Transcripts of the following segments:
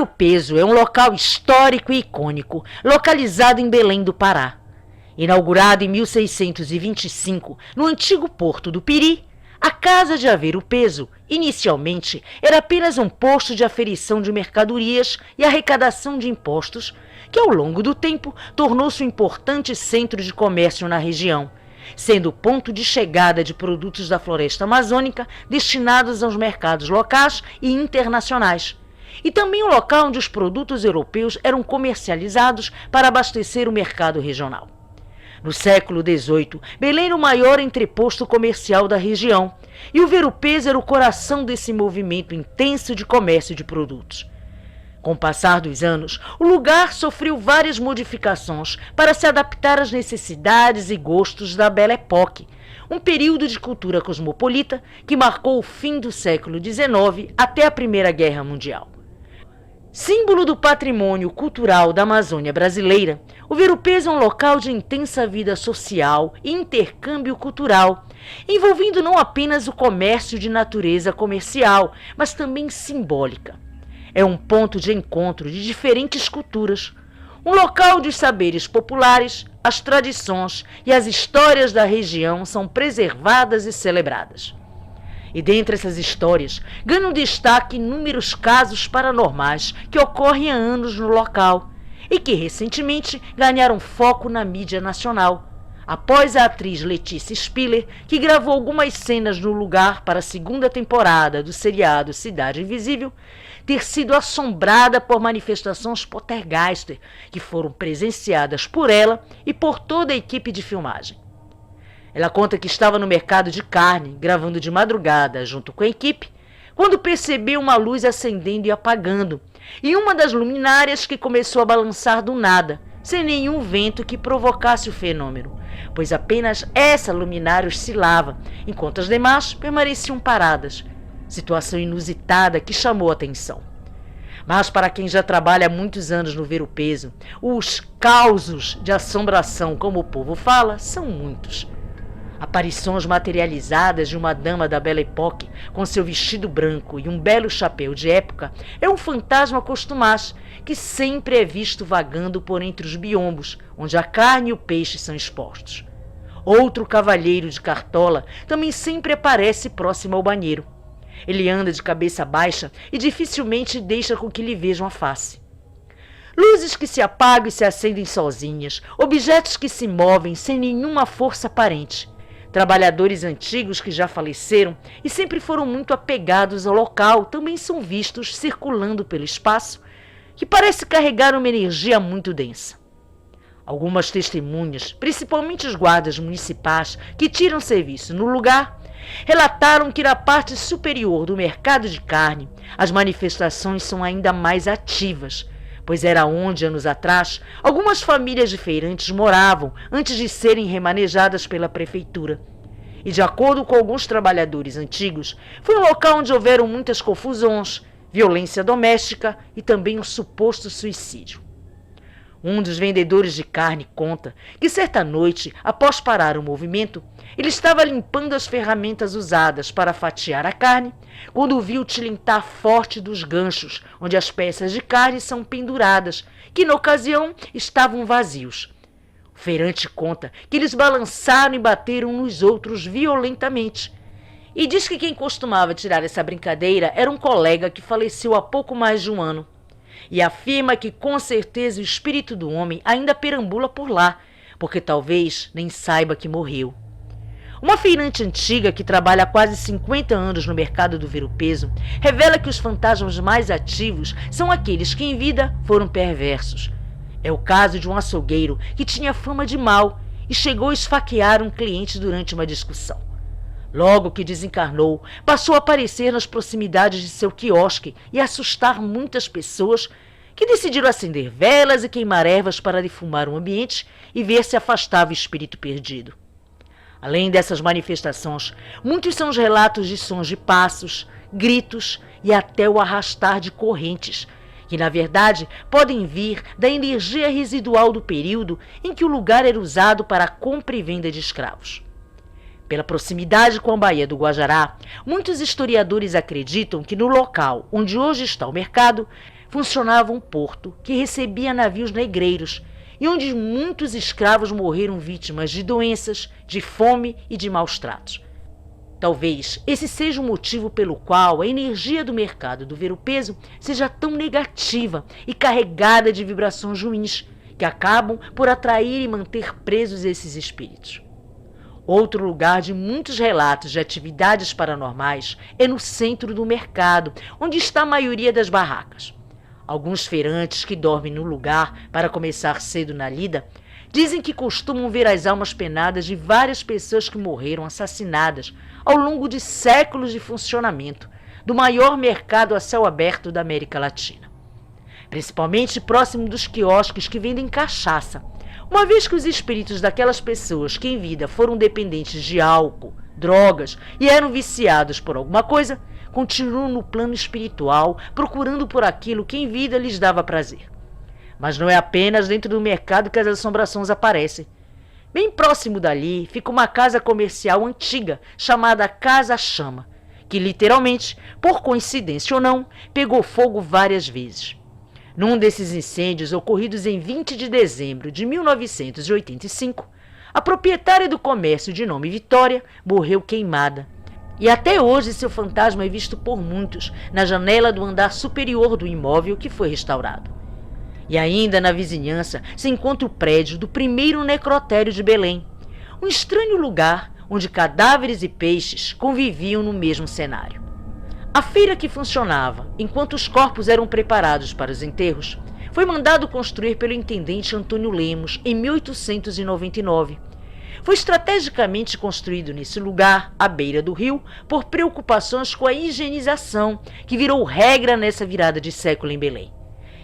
Ver-o-Peso é um local histórico e icônico, localizado em Belém do Pará. Inaugurado em 1625, no antigo Porto do Piri, a Casa de Ver-o-Peso, inicialmente, era apenas um posto de aferição de mercadorias e arrecadação de impostos, que ao longo do tempo tornou-se um importante centro de comércio na região, sendo o ponto de chegada de produtos da floresta amazônica destinados aos mercados locais e internacionais, e também o local onde os produtos europeus eram comercializados para abastecer o mercado regional. No século XVIII, Belém era o maior entreposto comercial da região, e o Ver-o-Peso era o coração desse movimento intenso de comércio de produtos. Com o passar dos anos, o lugar sofreu várias modificações para se adaptar às necessidades e gostos da Belle Époque, um período de cultura cosmopolita que marcou o fim do século XIX até a Primeira Guerra Mundial. Símbolo do patrimônio cultural da Amazônia brasileira, o Ver-o-Peso é um local de intensa vida social e intercâmbio cultural, envolvendo não apenas o comércio de natureza comercial, mas também simbólica. É um ponto de encontro de diferentes culturas, um local onde os saberes populares, as tradições e as histórias da região são preservadas e celebradas. E dentre essas histórias, ganham destaque inúmeros casos paranormais que ocorrem há anos no local e que recentemente ganharam foco na mídia nacional, após a atriz Letícia Spiller, que gravou algumas cenas no lugar para a segunda temporada do seriado Cidade Invisível, ter sido assombrada por manifestações poltergeist que foram presenciadas por ela e por toda a equipe de filmagem. Ela conta que estava no mercado de carne, gravando de madrugada junto com a equipe, quando percebeu uma luz acendendo e apagando, e uma das luminárias que começou a balançar do nada, sem nenhum vento que provocasse o fenômeno, pois apenas essa luminária oscilava, enquanto as demais permaneciam paradas, situação inusitada que chamou a atenção. Mas para quem já trabalha há muitos anos no Ver-o-Peso, os causos de assombração, como o povo fala, são muitos. Aparições materializadas de uma dama da Belle Époque com seu vestido branco e um belo chapéu de época é um fantasma costumaz que sempre é visto vagando por entre os biombos, onde a carne e o peixe são expostos. Outro cavalheiro de cartola também sempre aparece próximo ao banheiro. Ele anda de cabeça baixa e dificilmente deixa com que lhe vejam a face. Luzes que se apagam e se acendem sozinhas, objetos que se movem sem nenhuma força aparente. Trabalhadores antigos que já faleceram e sempre foram muito apegados ao local também são vistos circulando pelo espaço, que parece carregar uma energia muito densa. Algumas testemunhas, principalmente os guardas municipais que tiram serviço no lugar, relataram que na parte superior do mercado de carne as manifestações são ainda mais ativas, pois era onde, anos atrás, algumas famílias de feirantes moravam antes de serem remanejadas pela prefeitura. E, de acordo com alguns trabalhadores antigos, foi um local onde houveram muitas confusões, violência doméstica e também um suposto suicídio. Um dos vendedores de carne conta que certa noite, após parar o movimento, ele estava limpando as ferramentas usadas para fatiar a carne, quando viu o tilintar forte dos ganchos, onde as peças de carne são penduradas, que na ocasião estavam vazios. O feirante conta que eles balançaram e bateram uns outros violentamente. E diz que quem costumava tirar essa brincadeira era um colega que faleceu há pouco mais de um ano. E afirma que com certeza o espírito do homem ainda perambula por lá, porque talvez nem saiba que morreu. Uma feirante antiga que trabalha há quase 50 anos no mercado do Ver-o-Peso revela que os fantasmas mais ativos são aqueles que em vida foram perversos. É o caso de um açougueiro que tinha fama de mau e chegou a esfaquear um cliente durante uma discussão. Logo que desencarnou, passou a aparecer nas proximidades de seu quiosque e assustar muitas pessoas que decidiram acender velas e queimar ervas para defumar o ambiente e ver se afastava o espírito perdido. Além dessas manifestações, muitos são os relatos de sons de passos, gritos e até o arrastar de correntes, que na verdade podem vir da energia residual do período em que o lugar era usado para a compra e venda de escravos. Pela proximidade com a Baía do Guajará, muitos historiadores acreditam que no local onde hoje está o mercado, funcionava um porto que recebia navios negreiros e onde muitos escravos morreram vítimas de doenças, de fome e de maus tratos. Talvez esse seja o motivo pelo qual a energia do mercado do ver-o-peso seja tão negativa e carregada de vibrações ruins, que acabam por atrair e manter presos esses espíritos. Outro lugar de muitos relatos de atividades paranormais é no centro do mercado, onde está a maioria das barracas. Alguns feirantes que dormem no lugar para começar cedo na lida dizem que costumam ver as almas penadas de várias pessoas que morreram assassinadas ao longo de séculos de funcionamento do maior mercado a céu aberto da América Latina, principalmente próximo dos quiosques que vendem cachaça, uma vez que os espíritos daquelas pessoas que em vida foram dependentes de álcool, drogas e eram viciados por alguma coisa, continuam no plano espiritual procurando por aquilo que em vida lhes dava prazer. Mas não é apenas dentro do mercado que as assombrações aparecem. Bem próximo dali fica uma casa comercial antiga chamada Casa Chama, que literalmente, por coincidência ou não, pegou fogo várias vezes. Num desses incêndios ocorridos em 20 de dezembro de 1985, a proprietária do comércio de nome Vitória morreu queimada. E até hoje seu fantasma é visto por muitos na janela do andar superior do imóvel que foi restaurado. E ainda na vizinhança se encontra o prédio do primeiro necrotério de Belém, um estranho lugar onde cadáveres e peixes conviviam no mesmo cenário. A feira que funcionava enquanto os corpos eram preparados para os enterros foi mandado construir pelo intendente Antônio Lemos em 1899. Foi estrategicamente construído nesse lugar, à beira do rio, por preocupações com a higienização, que virou regra nessa virada de século em Belém.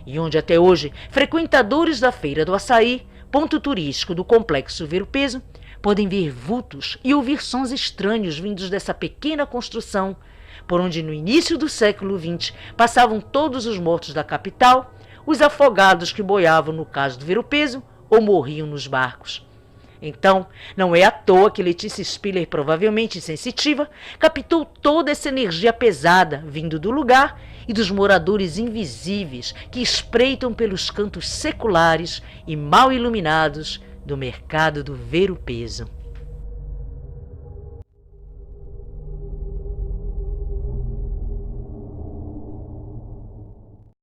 E onde até hoje frequentadores da Feira do Açaí, ponto turístico do Complexo Ver-o-Peso, podem ver vultos e ouvir sons estranhos vindos dessa pequena construção, por onde no início do século XX passavam todos os mortos da capital, os afogados que boiavam no cais do Ver-o-Peso ou morriam nos barcos. Então, não é à toa que Letícia Spiller, provavelmente sensitiva, captou toda essa energia pesada vindo do lugar e dos moradores invisíveis que espreitam pelos cantos seculares e mal iluminados do mercado do Ver-o-Peso.